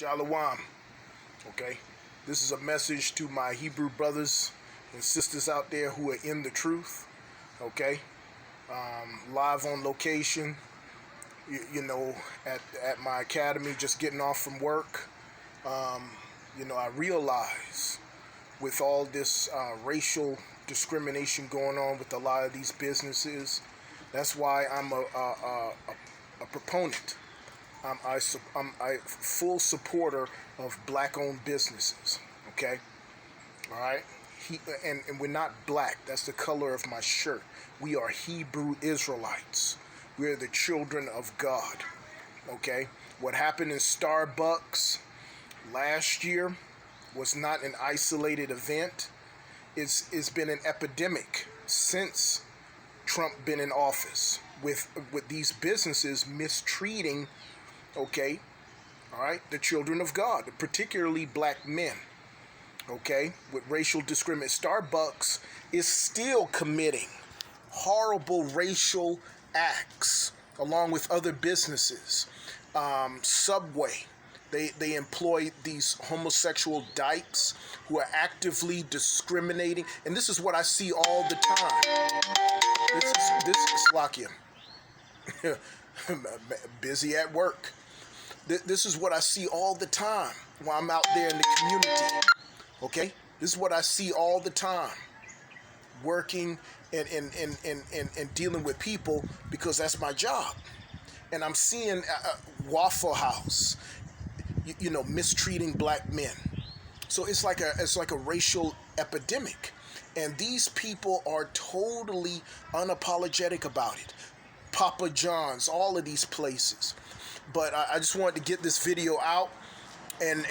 Shalom. Okay, this is a message to my Hebrew brothers and sisters out there who are in the truth. Okay, live on location. At my academy, just getting off from work. I realize with all this racial discrimination going on with a lot of these businesses, that's why I'm a proponent. I'm a full supporter of black-owned businesses. Okay, all right. And we're not black. That's the color of my shirt. We are Hebrew Israelites. We're the children of God. Okay. What happened in Starbucks last year was not an isolated event. It's been an epidemic since Trump been in office with these businesses mistreating, okay, all right, the children of God, particularly black men, okay, with racial discrimination. Starbucks is still committing horrible racial acts along with other businesses. Subway, they employ these homosexual dykes who are actively discriminating, and this is what I see all the time. This is Slakia. Busy at work. This is what I see all the time while I'm out there in the community. Okay, this is what I see all the time, working and dealing with people, because that's my job. And I'm seeing Waffle House, mistreating black men. So it's like a racial epidemic, and these people are totally unapologetic about it. Papa John's, all of these places. But I just wanted to get this video out. And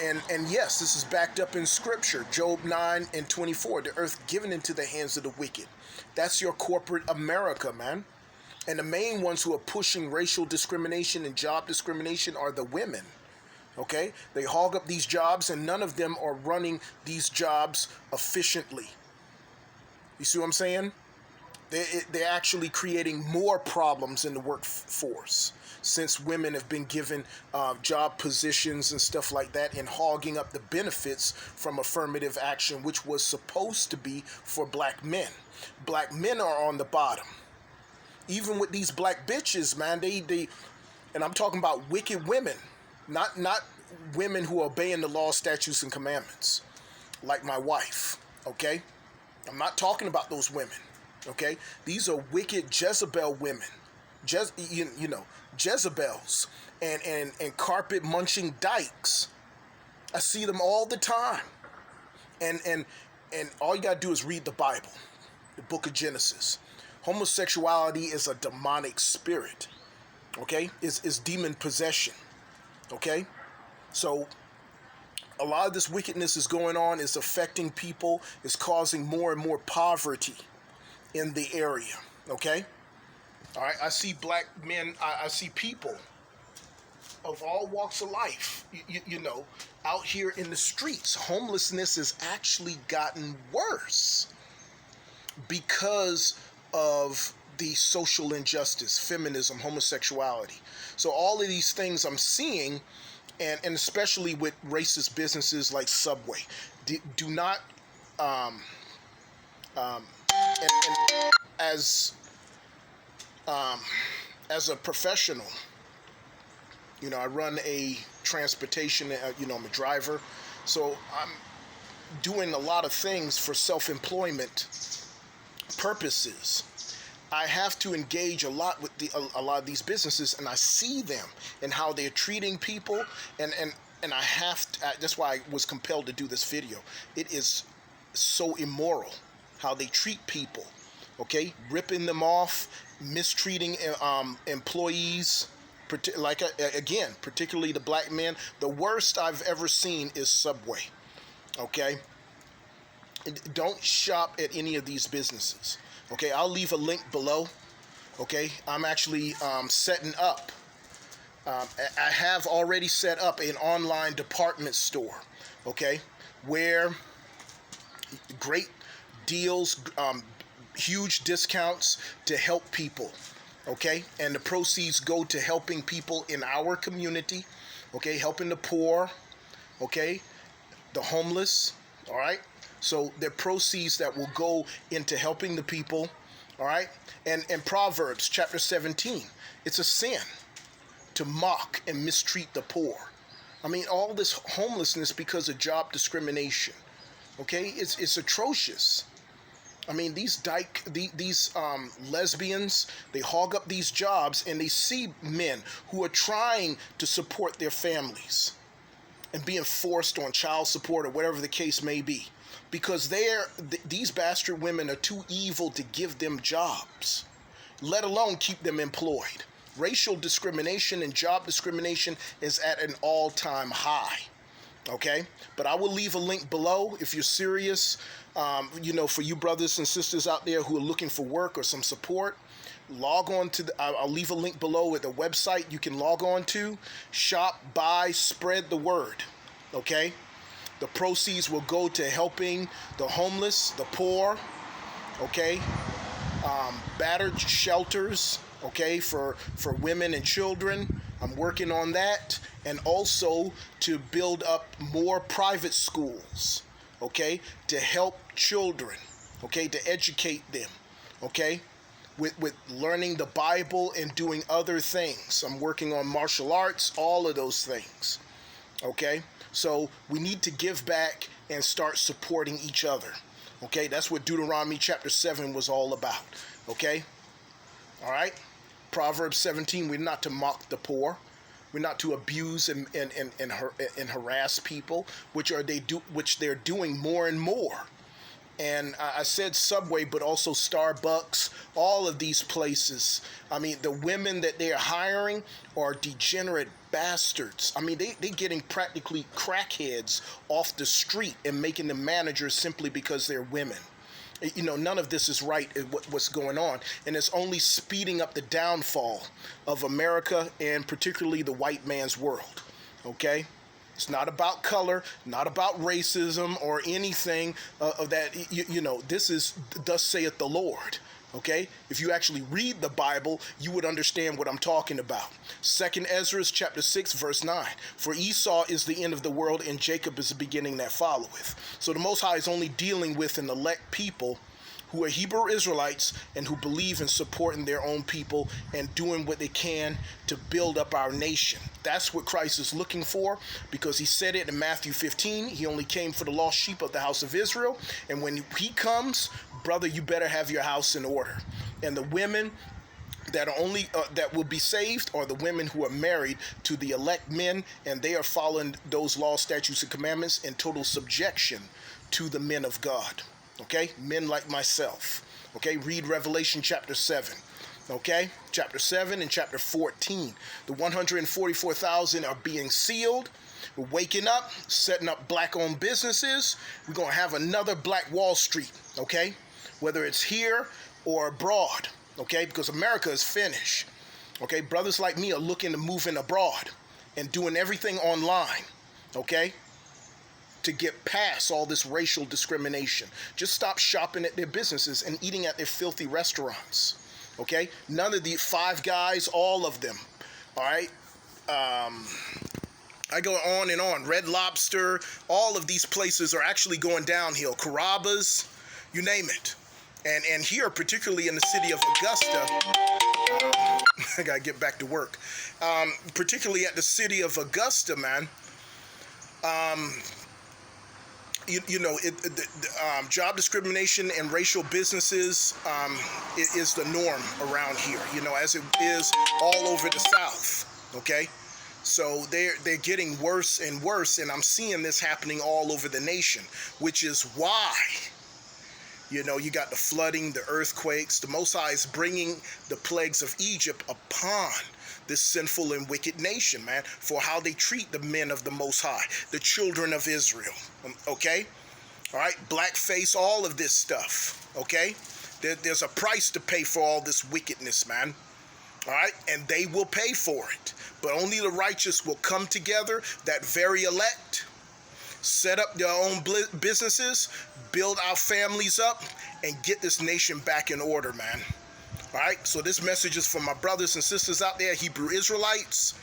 yes, this is backed up in scripture. Job 9:24, the earth given into the hands of the wicked. That's your corporate America, man. And the main ones who are pushing racial discrimination and job discrimination are the women. Okay? They hog up these jobs, and none of them are running these jobs efficiently. You see what I'm saying? They're actually creating more problems in the workforce, since women have been given job positions and stuff like that, and hogging up the benefits from affirmative action, which was supposed to be for black men. Black men are on the bottom. Even with these black bitches, man, they and I'm talking about wicked women, not women who are obeying the law, statutes, and commandments, like my wife, okay? I'm not talking about those women, okay? These are wicked Jezebel women. Jezebels and carpet munching dykes. I see them all the time. And all you gotta do is read the Bible, the book of Genesis. Homosexuality is a demonic spirit, okay? It's demon possession, okay? So a lot of this wickedness is going on, is affecting people, is causing more and more poverty in the area, okay? All right, I see black men, I see people of all walks of life, out here in the streets. Homelessness has actually gotten worse because of the social injustice, feminism, homosexuality. So all of these things I'm seeing, and especially with racist businesses like Subway, do not, and as a professional, I run a transportation, I'm a driver, so I'm doing a lot of things for self-employment purposes. I have to engage a lot with a lot of these businesses, and I see them and how they're treating people, and I have to, that's why I was compelled to do this video. It is so immoral how they treat people, okay? Ripping them off, mistreating employees, particularly the black men. The worst I've ever seen is Subway, okay? Don't shop at any of these businesses, okay? I'll leave a link below, okay? I'm actually setting up, I have already set up an online department store, okay, where great deals, huge discounts to help people, okay? And the proceeds go to helping people in our community, okay? Helping the poor, okay, the homeless, all right? So they're proceeds that will go into helping the people, all right? And Proverbs chapter 17, it's a sin to mock and mistreat the poor. I mean, all this homelessness because of job discrimination, okay? It's atrocious. I mean, these lesbians, they hog up these jobs and they see men who are trying to support their families and being forced on child support or whatever the case may be, because these bastard women are too evil to give them jobs, let alone keep them employed. Racial discrimination and job discrimination is at an all-time high. Okay, but I will leave a link below if you're serious. For you brothers and sisters out there who are looking for work or some support, log on to I'll leave a link below at the website you can log on to. Shop, buy, spread the word. Okay, the proceeds will go to helping the homeless, the poor. Okay, battered shelters. Okay, for women and children. I'm working on that, and also to build up more private schools, okay, to help children, okay, to educate them, okay, with learning the Bible and doing other things. I'm working on martial arts, all of those things, okay? So we need to give back and start supporting each other, okay? That's what Deuteronomy chapter 7 was all about, okay? All right? Proverbs 17, we're not to mock the poor. We're not to abuse and harass people, which they're doing more and more. And I said Subway, but also Starbucks, all of these places. I mean, the women that they're hiring are degenerate bastards. I mean, they're getting practically crackheads off the street and making them managers simply because they're women. You know, none of this is right, what's going on. And it's only speeding up the downfall of America and particularly the white man's world, okay? It's not about color, not about racism or anything of that. This is thus saith the Lord, okay? If you actually read the Bible, you would understand what I'm talking about. 2 Ezra chapter 6, verse 9. For Esau is the end of the world, and Jacob is the beginning that followeth. So the Most High is only dealing with an elect people who are Hebrew Israelites and who believe in supporting their own people and doing what they can to build up our nation. That's what Christ is looking for, because he said it in Matthew 15. He only came for the lost sheep of the house of Israel. And when he comes, brother, you better have your house in order. And the women that are only that will be saved are the women who are married to the elect men, and they are following those laws, statutes, and commandments in total subjection to the men of God. Okay, men like myself. Okay, read Revelation chapter 7. Okay, chapter 7 and chapter 14. The 144,000 are being sealed. We're waking up, setting up black-owned businesses. We're going to have another Black Wall Street, okay? Whether it's here or abroad, okay? Because America is finished, okay? Brothers like me are looking to move in abroad and doing everything online, okay? To get past all this racial discrimination. Just stop shopping at their businesses and eating at their filthy restaurants, okay? None of the Five Guys, all of them, all right? I go on and on. Red Lobster, all of these places are actually going downhill. Carrabba's, you name it. And here, particularly in the city of Augusta, I gotta get back to work. Particularly at the city of Augusta, man, job discrimination and racial businesses is the norm around here, as it is all over the South, okay? So they're getting worse and worse, and I'm seeing this happening all over the nation, which is why, you got the flooding, the earthquakes. The Most High is bringing the plagues of Egypt upon this sinful and wicked nation, man, for how they treat the men of the Most High, the children of Israel, okay? All right, blackface, all of this stuff, okay? There's a price to pay for all this wickedness, man. All right, and they will pay for it. But only the righteous will come together, that very elect, set up their own businesses, build our families up, and get this nation back in order, man. All right, so this message is for my brothers and sisters out there, Hebrew Israelites.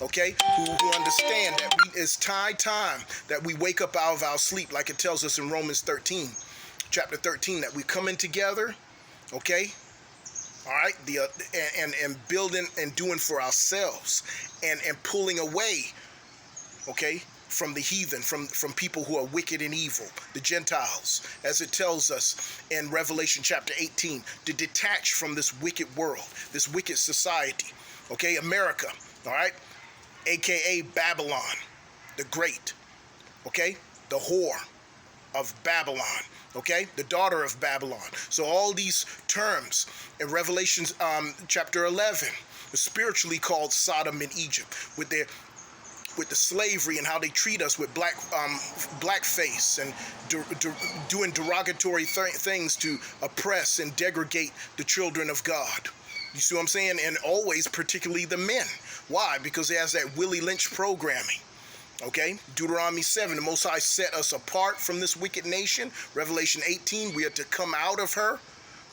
okay, who understand that it's time that we wake up out of our sleep, like it tells us in Romans 13, chapter 13, that we come in together, okay, all right, and building and doing for ourselves, and pulling away, okay, from the heathen, from people who are wicked and evil, the Gentiles, as it tells us in Revelation chapter 18, to detach from this wicked world, this wicked society, okay, America, all right, aka Babylon the Great, okay, the whore of Babylon, okay, the daughter of Babylon. So all these terms in Revelation chapter 11 are spiritually called Sodom and Egypt, with the slavery and how they treat us with blackface and doing derogatory things to oppress and degrade the children of God. You see what I'm saying? And always, particularly the men. Why? Because it has that Willie Lynch programming. Okay, Deuteronomy 7, the Most High set us apart from this wicked nation. Revelation 18, we are to come out of her.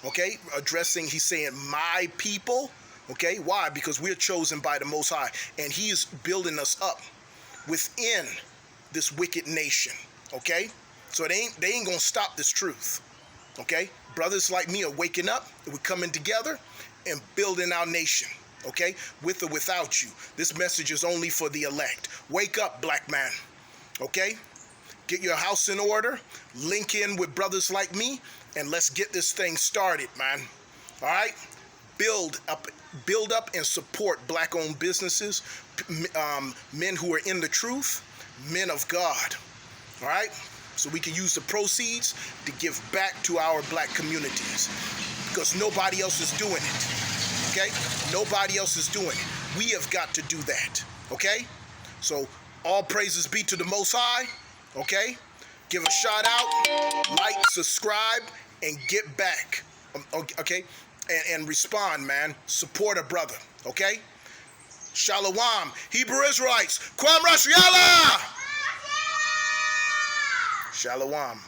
Okay, addressing, he's saying, my people. Okay, why? Because we're chosen by the Most High, and he is building us up within this wicked nation. Okay, so they ain't gonna stop this truth. Okay, brothers like me are waking up, we're coming together and building our nation. Okay, with or without you. This message is only for the elect. Wake up, black man. Okay, get your house in order, link in with brothers like me, and let's get this thing started, man. All right, build up and support black-owned businesses, men who are in the truth, men of God. All right, so we can use the proceeds to give back to our black communities, because nobody else is doing it. Okay? Nobody else is doing it. We have got to do that. Okay? So all praises be to the Most High. Okay? Give a shout out, like, subscribe, and get back. Okay? And respond, man. Support a brother. Okay? Shalom. Hebrew Israelites. Kwam Rashiala! Shalom.